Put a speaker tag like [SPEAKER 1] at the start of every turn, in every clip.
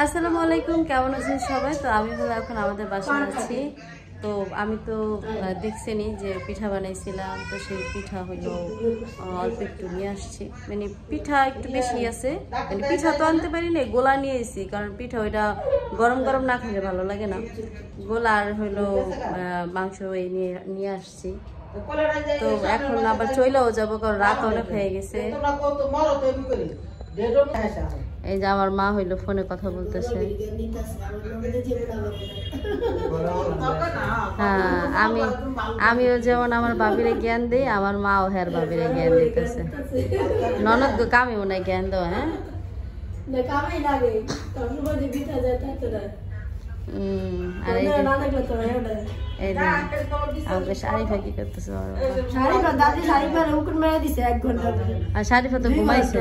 [SPEAKER 1] আসসালামু আলাইকুম, কেমন আছেন সবাই? তো আমি হলো এখন আমাদের বাসায় আছি। তো আমি তো দেখছেনি যে পিঠা বানাইছিলাম, তো সেই পিঠা হলো অল্প একটু নিয়ে আসছি। মানে পিঠা একটু বেশি আছে, মানে পিঠা তো আনতে পারি না, গোলা নিয়ে এসেছি, কারণ পিঠা ওইটা গরম গরম না খেলে ভালো লাগে না। গোলা আর হলো মাংস এই নিয়ে আসছি। তো এখন আবার চইলাও যাবো, কারণ রাত অনেক হয়ে গেছে। এই যে আমার মা হইলো ফোনে কথা বলতেছে। হ্যাঁ, আমিও যেমন আমার বাবিরে জ্ঞান দিই, আমার মাও হ্যার বাবিরে জ্ঞান দিতেছে। ননদ গো কামি মনে হয় জ্ঞান দেওয়া। হ্যাঁ, আর এই যে আমাকে শারিফা কি করতেছে? আর শারিফা তো ঘুমাইছে।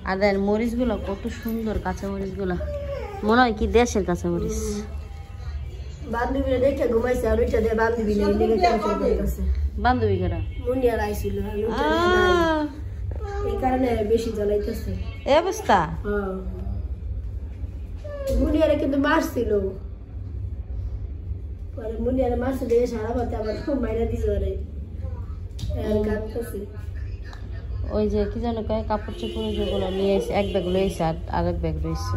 [SPEAKER 1] আর দেন মরিচ গুলো কত সুন্দর, কাঁচা মরিচ গুলা মনে হয় কি দেশের কাঁচা মরিচ।
[SPEAKER 2] বান্ধবীরা দেখে ঘুমাইছে, আর ওইটা দিয়ে
[SPEAKER 1] বান্ধবী করা
[SPEAKER 2] মুনিয়ার আইছিল, এই কারণে বেশি জ্বালাইতেছে
[SPEAKER 1] এই অবস্থা।
[SPEAKER 2] মুনিয়ারে কিন্তু মারছিল, পরে মুনিয়ারে মারছিল, সারা ভাতে আবার খুব মাইরা দিছে।
[SPEAKER 1] ওই যে কি জানো কয়, কাপড় চোপড় যেগুলো নিয়ে এসে এক ব্যাগ লইছে, আর আরেক ব্যাগ রয়েছে।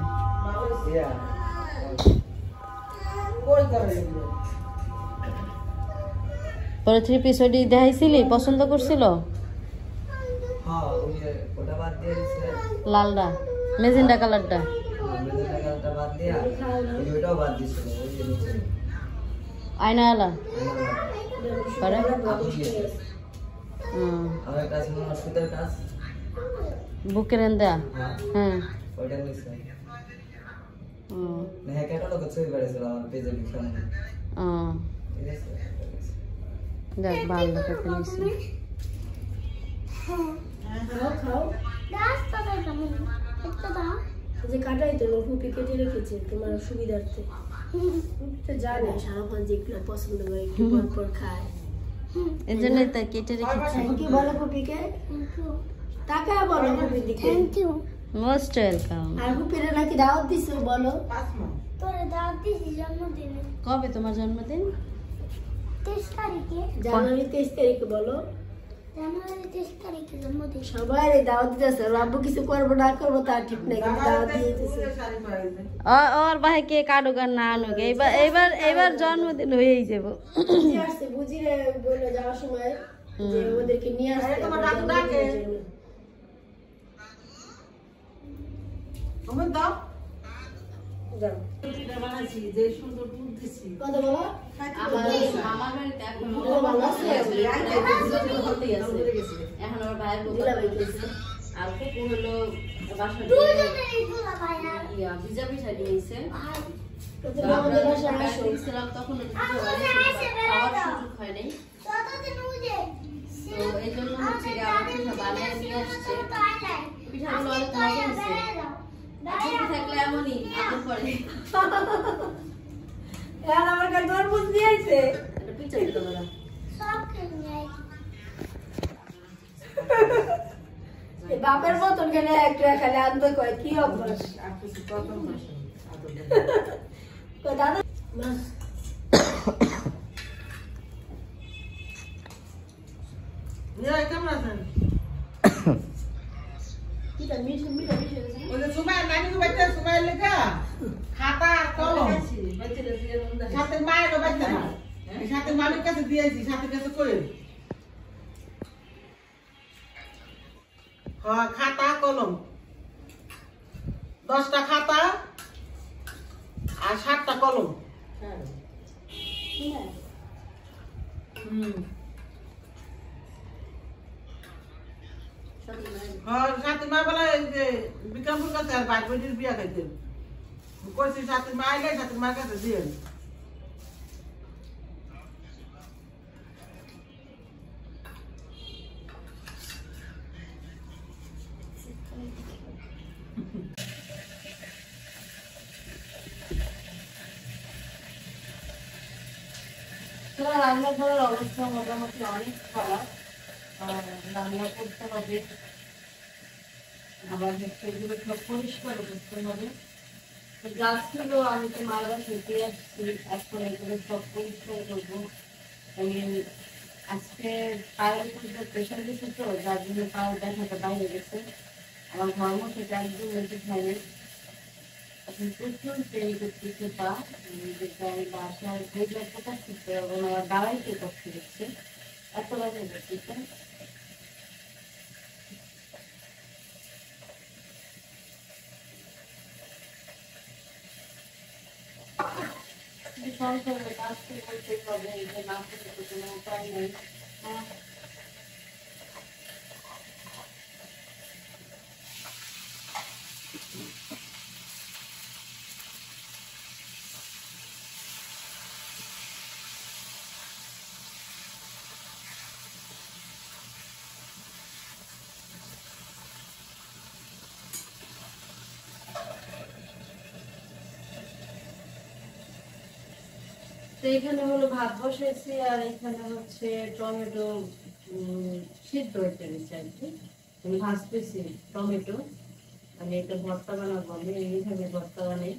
[SPEAKER 1] পরে 3 পিস ওইটি দেখাইছিলি, পছন্দ করছিল? লালটা, মেজেন্ডা কালারটা। আয়নাওয়ালা পরে বুকের দেয়া। হ্যাঁ, দেখ ভালো দেখতে নিছি।
[SPEAKER 2] কাটাই তো ফুপি কেটে রেখেছে তোমার সুবিধার্থে। জানে সারাক্ষণ যেগুলো পছন্দ করে একটু পর খায়,
[SPEAKER 1] এই জন্যই তা কেটে রেখেছি।
[SPEAKER 2] কি বলো ফুপিকে? টাকা বলো ফুপির দিকে। Thank you,
[SPEAKER 1] most welcome.
[SPEAKER 2] আর ফুপিরে নাকি দাওয়াত দিছো? বলো।
[SPEAKER 3] তোরে দাওয়াত দিছি জন্মদিনে।
[SPEAKER 1] কবে তোমার জন্মদিন?
[SPEAKER 3] 23 তারিখে।
[SPEAKER 2] জানুয়ারি 23 তারিখে। বলো।
[SPEAKER 3] জানুয়ারি 23 তারিখে জন্মদিন।
[SPEAKER 2] সবাই দাওয়াত দিতেছে, আব্বু কিছু করবো না করবো তার ঠিক নাই, কিন্তু দাওয়াত দিয়ে দিতেছে।
[SPEAKER 1] ওর ভাই কে কাটুক আর না আনুক, এইবার জন্মদিন হয়েই যাব।
[SPEAKER 2] বুঝি আসছে, বুঝিরে বলে যাওয়ার সময় যে ওদেরকে নিয়ে আসতে তোমার দাদু ডাকে। আমার দাও দাও এটা বানাইছি, যে সুন্দর দুধ দিছি। কত বলো?
[SPEAKER 1] আমার বাড়িতে এখন ভালো আছে, এখন আমার ভাইয়ের বউটা হইতেছে। আর কুকু হলো বাসা ভিজা পিঠা দিয়েছে। তখন খাওয়ার সুযোগ হয় নাই, তো এই জন্য হচ্ছে আমার পিঠা বানিয়ে নিয়ে আসছে। পিঠাগুলো অনেক মজা আছে, থাকলে এমনই আপন করে।
[SPEAKER 2] আমার কাছে তরমুজ দিয়েছে,
[SPEAKER 1] এটা পিঠা দিতে পারা
[SPEAKER 2] বাপের মতন খেলে একটু খালি আনতে কয়, কি অভ্যাস দাদা। কেমন আছেন? সাথে মালিক কাছে দিয়েছি, সাথে কাছে করে খাতা কলম, 10টা খাতা আর 7টা কলম। সাথী মা বলে যে বিক্রমপুর কাছে আর ভাই বোনের বিয়া খাইতেন, কইছি সাথী মা আইলে সাথী মার কাছে দিয়ে। রান্নাঘরের অবস্থা মোটামুটি অনেক খারাপ, রান্না করতে হবে,
[SPEAKER 1] আবার হচ্ছে এগুলো সব পরিষ্কার করতে হবে। তো গাছগুলো আমি তো মারা খেতে আসছি, এখন এগুলো সব পরিষ্কার করবো। আমি আজকে পায়ের মধ্যে প্রেশার দিচ্ছে তো, যার জন্য পায়ের ব্যথাটা বাইরে গেছে। আমার ধর্ম থেকে একদম বেশি খাইনি, এখন প্রচুর পেন করতেছে পা, যেটা আমি বাসায় বইটা প্রকাশ করতে পারবো না, আমার দাঁড়াইতে কষ্ট দিচ্ছে, এত ব্যথা করতেছে। সংসারে কাজ করতে হবে, এটা না করতে তো কোনো উপায় নেই। তো এখানে হলো ভাত বসাইছি, আর এখানে হচ্ছে টমেটো সিদ্ধ হইতে দিচ্ছি আর কি। আমি ভাজতেছি টমেটো, আমি এটা ভর্তা বানাবো, আমি এইভাবে ভর্তা বানাই।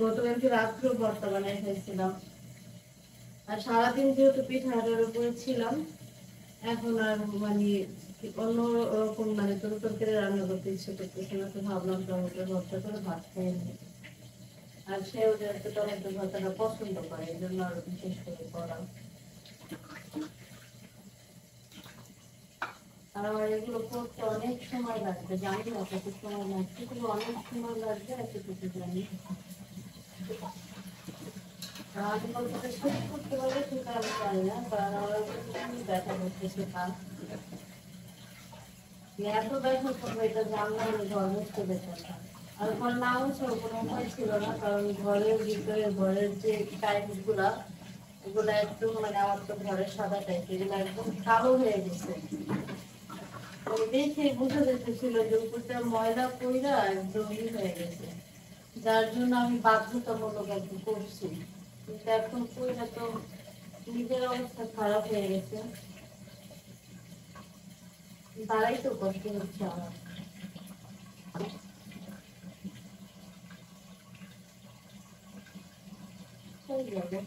[SPEAKER 1] গতকালকে রাত্রেও ভর্তা বানাই খাইছিলাম। আর সারাদিন যেহেতু পিঠাটার উপরে ছিলাম, এখন আর মানে অন্য রকম মানে তরকারি রান্না করতে ইচ্ছে করতেছে না, তো ভাবলাম টমেটোর ভর্তা করে ভাত খেয়ে নিই। আর সেও যেহেতু টমেটো ভর্তাটা পছন্দ করে, এই জন্য আরো বিশেষ করে করা। আর আমার এগুলো করতে অনেক সময় লাগবে, জানি না কত সময় লাগছে, কিন্তু অনেক সময় লাগবে এতটুকু জানি। আমি বলতে শেষ করতে পারবে সেটা আমি জানি না, কারণ আমার ব্যথা করতেছে পা। এত ব্যথা করবো এটা জানলাম, ঘর মুছতে পেতাম না। আর ঘর না মুছেও কোনো উপায় ছিল না, কারণ ঘরের ভিতরে ঘরের যে টাইলস গুলা, ওগুলো একদম মানে আমার তো ঘরের সাদা টাইপ, এগুলো একদম কালো হয়ে গেছে। দেখে বুঝা যেতেছিল যে উপরটা ময়লা পইরা একদম হয়ে গেছে, যার জন্য আমি বাধ্যতামূলক একটু করছি। কিন্তু এখন পইরা তো নিজের অবস্থা খারাপ হয়ে গেছে, তারাই তো কষ্ট হচ্ছে আমার। হয়ে যাবে।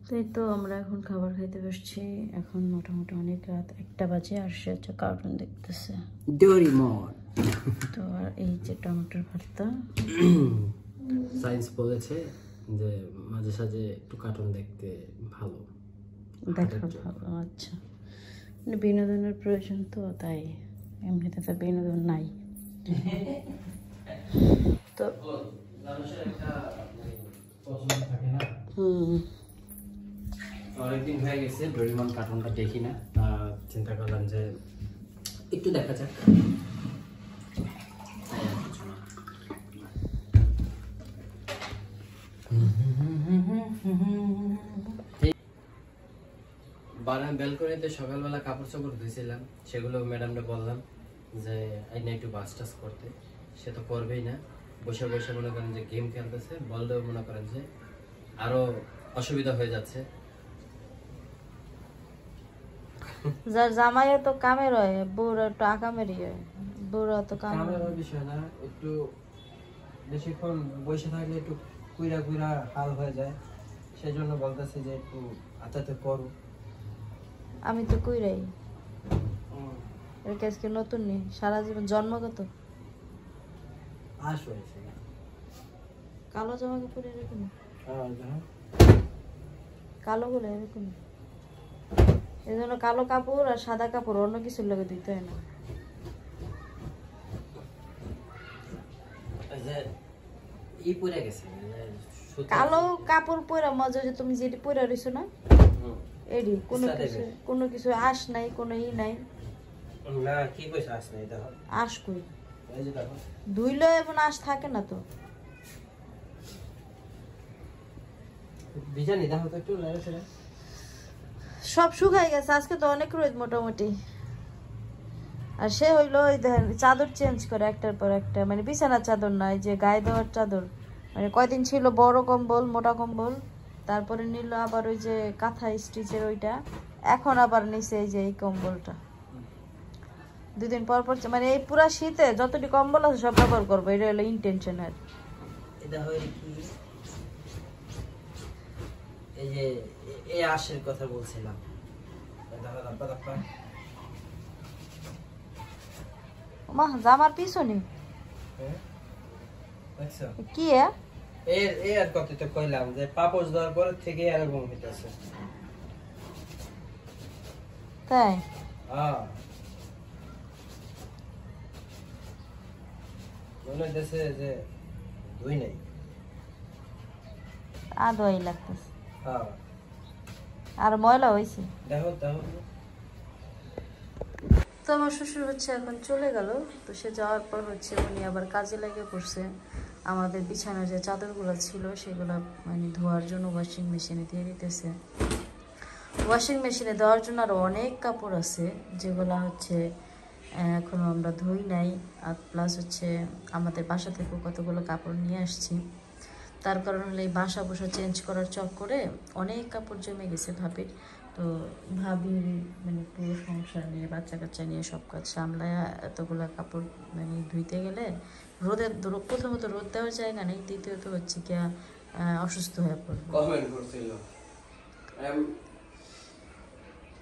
[SPEAKER 1] তো এই তো আমরা এখন খাবার খাইতে বসছি। এখন মোটামুটি অনেক রাত 1টা বাজে, আর সে হচ্ছে কার্টুন দেখতেছে। তো আর এই যে টমেটোর ভর্তা।
[SPEAKER 4] সায়েন্স বলেছে যে মাঝে সাঝে একটু কার্টুন দেখতে ভালো,
[SPEAKER 1] দেখা ভালো। আচ্ছা, মানে বিনোদনের প্রয়োজন তো, তাই। এমনিতে তো বিনোদন নাই। তো
[SPEAKER 4] অনেকদিন হয়ে গেছে ডোরেমন কার্টুনটা দেখি না, চিন্তা করলাম যে একটু দেখা যাক। ব্যালকনিতে সকালবেলা কাপড় চোপড় ধুয়েছিলাম, সেগুলো ম্যাডামকে বললাম যে আইনা একটু বাস টাস করতে, সে তো করবেই না। বসে বসে মনে করেন যে গেম খেলতেছে, বললেও মনে করেন যে আরো অসুবিধা হয়ে যাচ্ছে।
[SPEAKER 1] যার জামাইও তো কামের হয়, বউরা একটু আকামেরই হয়। বউরা তো
[SPEAKER 4] কামের বিষয় না, একটু বেশিক্ষণ বসে থাকলে একটু কুইরা কুইরা হাল হয়ে যায়, সেই জন্য বলতেছি যে একটু আতাতে করো।
[SPEAKER 1] আমি তো কইরাই। এর কাছে কি নতুন নেই, সারা জীবন জন্মগত।
[SPEAKER 4] আসো এসে
[SPEAKER 1] কালো জামা কাপড় এরকম,
[SPEAKER 4] দেখো
[SPEAKER 1] কালো গুলো এরকম। এই জন্য কালো কাপড় আর সাদা কাপড় অন্য কিছুর লগে দিতে হয় না।
[SPEAKER 4] ই পরে গেছে
[SPEAKER 1] কালো কাপড় পরা মজা, যে তুমি যেটি পরে রইছো না এডি, কোনো কিছু আশ নাই, কোনো ই নাই।
[SPEAKER 4] না কি কইছ আস নাই দেখো
[SPEAKER 1] আশ কই,
[SPEAKER 4] এই যে দেখো
[SPEAKER 1] ধুইলে এখন আশ থাকে না তো।
[SPEAKER 4] বিজানি দেখো তো একটু লাগছে না,
[SPEAKER 1] সব শুকাই গেছে, আজকে তো অনেক রোদ মোটামুটি। আর সে হইলো ওই দেখেন চাদর চেঞ্জ করে একটার পর একটা, মানে বিছানার চাদর নয়, যে গায়ে দেওয়ার চাদর। মানে কয়দিন ছিল বড় কম্বল, মোটা কম্বল, তারপরে নিল আবার ওই যে কাঁথা স্টিচের ওইটা, এখন আবার নিচে এই যে এই কম্বলটা। দুদিন পর পর মানে এই পুরা শীতে যতটি কম্বল আছে সব ব্যবহার করবো, এটা হলো ইন্টেনশন। আর
[SPEAKER 4] এটা হয় কি এই যে এই আশের কথা বলছিলাম, দেখো দাপ্পা দাপ্পা
[SPEAKER 1] মা জামার পিছনে
[SPEAKER 4] দেখছো
[SPEAKER 1] কি
[SPEAKER 4] এর কথা তো কইলাম যে পাপোশ দেওয়ার পর থেকে এরকম হইতাছে।
[SPEAKER 1] তাই
[SPEAKER 4] মনে হইতেছে যে ধুই নাই,
[SPEAKER 1] আদোয়াই লাগতেছে,
[SPEAKER 4] হ্যাঁ
[SPEAKER 1] আর ময়লা হয়েছে।
[SPEAKER 4] দেখো দেখো
[SPEAKER 1] তো আমার শ্বশুর হচ্ছে এখন চলে গেল, তো সে যাওয়ার পর হচ্ছে উনি আবার কাজে লেগে পড়ছে। আমাদের বিছানার যে চাদরগুলো ছিল সেগুলো মানে ধোয়ার জন্য ওয়াশিং মেশিনে দিয়ে দিতেছে। ওয়াশিং মেশিনে দেওয়ার জন্য আরও অনেক কাপড় আছে যেগুলো হচ্ছে এখনও আমরা ধুই নাই। আর প্লাস হচ্ছে আমাদের বাসা থেকেও কতগুলো কাপড় নিয়ে আসছি, তার কারণ হলে এই বাসা চেঞ্জ করার চক্করে অনেক কাপড় জমে গেছে ভাবির। তো ভাবির মানে পুরো সংসার নিয়ে বাচ্চা কাচ্চা নিয়ে সব কাজ সামলায় এতগুলো কাপড় মানে ধুইতে গেলে রোদের, প্রথমত রোদ দেওয়ার জায়গা নেই, দ্বিতীয়ত হচ্ছে কি অসুস্থ হয়ে পড়বে।
[SPEAKER 4] কমেন্ট করছিল,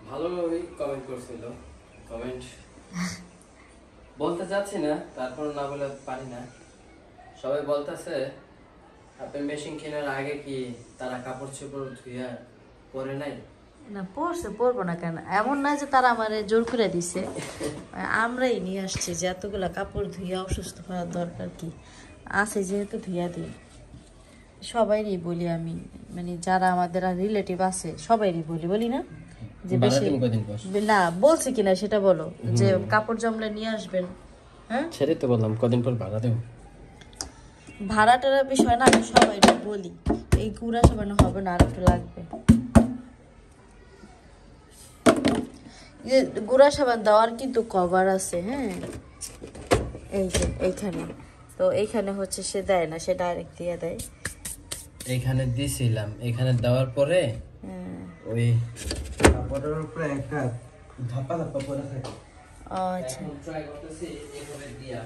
[SPEAKER 4] ভালোভাবেই কমেন্ট করছিল, কমেন্ট বলতে চাচ্ছি না, তারপর না বলে পারি না। সবাই বলতেছে আপনি মেশিন কেনার আগে কি তারা কাপড় চোপড় ধুইয়া পরে নাই?
[SPEAKER 1] না পরছে, পরবো না কেন, এমন না যে তারা আমার জোর করে দিছে, আমরাই নিয়ে আসছি যে এতগুলা কাপড় ধুইয়া অসুস্থ হওয়ার দরকার কি আছে, যেহেতু ধুইয়া দিই। সবাইরই বলি আমি, মানে যারা আমাদের রিলেটিভ আছে সবাইরই বলি না যে বেশি না, বলছে কিনা সেটা বলো, যে কাপড় জমলে নিয়ে আসবেন। হ্যাঁ
[SPEAKER 4] সেটাই তো বললাম, কদিন পর ভাড়া দেব।
[SPEAKER 1] ভাড়াটার বিষয় না, আমি সবাই বলি এই গুঁড়া সাবানো হবে না, আর একটু লাগবে। গুঁড়া সাবান দেওয়ার কিন্তু কভার আছে, হ্যাঁ এই যে এইখানে, তো এইখানে হচ্ছে সে দেয় না, সে ডাইরেক্ট দিয়ে দেয়।
[SPEAKER 4] এখানে দিছিলাম, এখানে দেওয়ার পরে ওই কাপড়ের উপরে একটা ধাপা ধাপা পরে থাকে।
[SPEAKER 1] আচ্ছা
[SPEAKER 4] ট্রাই করতেছি এইভাবে দিয়া,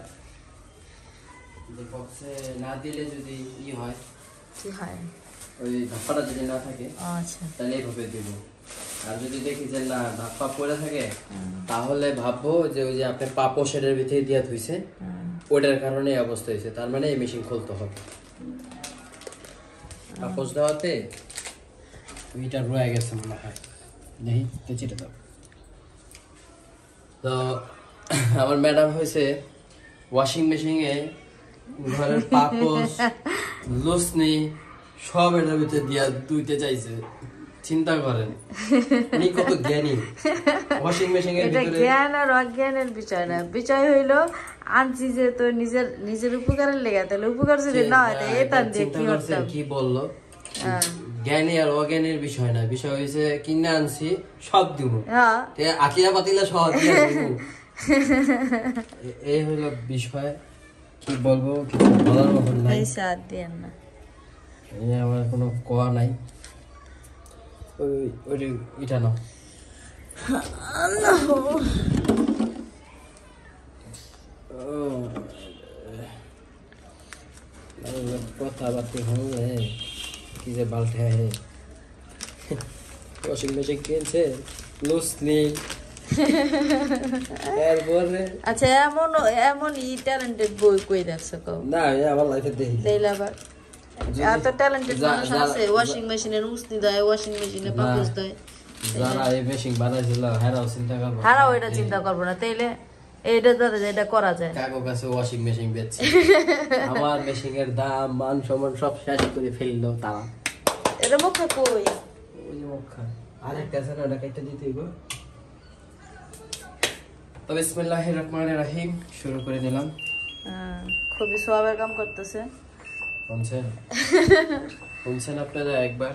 [SPEAKER 4] যে বক্সে না দিলে যদি ই হয়,
[SPEAKER 1] কি হয়
[SPEAKER 4] ওই ধাপাটা যদি না থাকে
[SPEAKER 1] আচ্ছা
[SPEAKER 4] তাহলে এইভাবে দিব। আর যদি দেখি যে না ধাপা পরে থাকে তাহলে ভাববো যে ওই যে আপনি পাপোশের ভিতরে দিয়া ধুইছে ওটার কারণে এই অবস্থা হয়েছে, তার মানে এই মেশিন খুলতে হবে। পাপোশ দেওয়াতে ওইটা রয়ে গেছে মনে হয়, দেখি কেচিটা দাও। তো আমার ম্যাডাম হয়েছে ওয়াশিং মেশিনে ঘরের পাপোশ লুসনি সব এটার ভিতরে দিয়া ধুইতে চাইছে। চিন্তা করেন উনি কত জ্ঞানী। ওয়াশিং মেশিনের ভিতরে
[SPEAKER 1] জ্ঞান আর অজ্ঞানের বিষয় না, বিষয় হইলো আনছি যে তো নিজের উপকারের লেগে, তাহলে উপকার যদি না হয় এটা দিয়ে কি করতাম।
[SPEAKER 4] কি বললো, জ্ঞানী আর অজ্ঞানের বিষয় না, বিষয় হয়েছে কিনে আনছি সব দিব, আকিয়া পাতিলা সব দিয়ে দিব। এই হলো বিষয়, কি বলবো কিছু বলার মতন নাই,
[SPEAKER 1] সাথ দেন না,
[SPEAKER 4] এই আমার কোনো কোয়া নাই। ওই এটা না কথাবার্তা হলে কি যে বাল্টে হে। ওয়াশিং মেশিন কিনছে লুসলি
[SPEAKER 5] এরপরে
[SPEAKER 1] আচ্ছা এমন এমন ট্যালেন্টেড বই কই দেখছো কও
[SPEAKER 5] না আমার লাইফে দেখি
[SPEAKER 1] তাইলে আবার এত ট্যালেন্টেড মানুষ আছে ওয়াশিং মেশিনের উস্তি দেয় ওয়াশিং মেশিনে পাপোশ দেয়
[SPEAKER 4] যারা এই মেশিং বানাইছিল হেরাও চিন্তা করবো
[SPEAKER 1] হারাও এটা চিন্তা করবো না তাইলে এইটা ধরে যে এটা করা যায়
[SPEAKER 4] কাকু কাছে ওয়াশিং মেশিন বেচছে
[SPEAKER 5] আমার মেশিং এর দাম মান সম্মান সব শেষ করে ফেললো তারা
[SPEAKER 1] এটা মুখ কই
[SPEAKER 5] ওই যে মুখা আরেকটা আছে না ওটা কেটে দিতে হইব
[SPEAKER 4] তো বিসমিল্লাহির রহমানির রহিম শুরু করে দিলাম
[SPEAKER 1] খুবই সওয়াবের কাম করতেছে
[SPEAKER 4] শুনছেন আপনারা একবার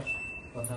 [SPEAKER 4] কথা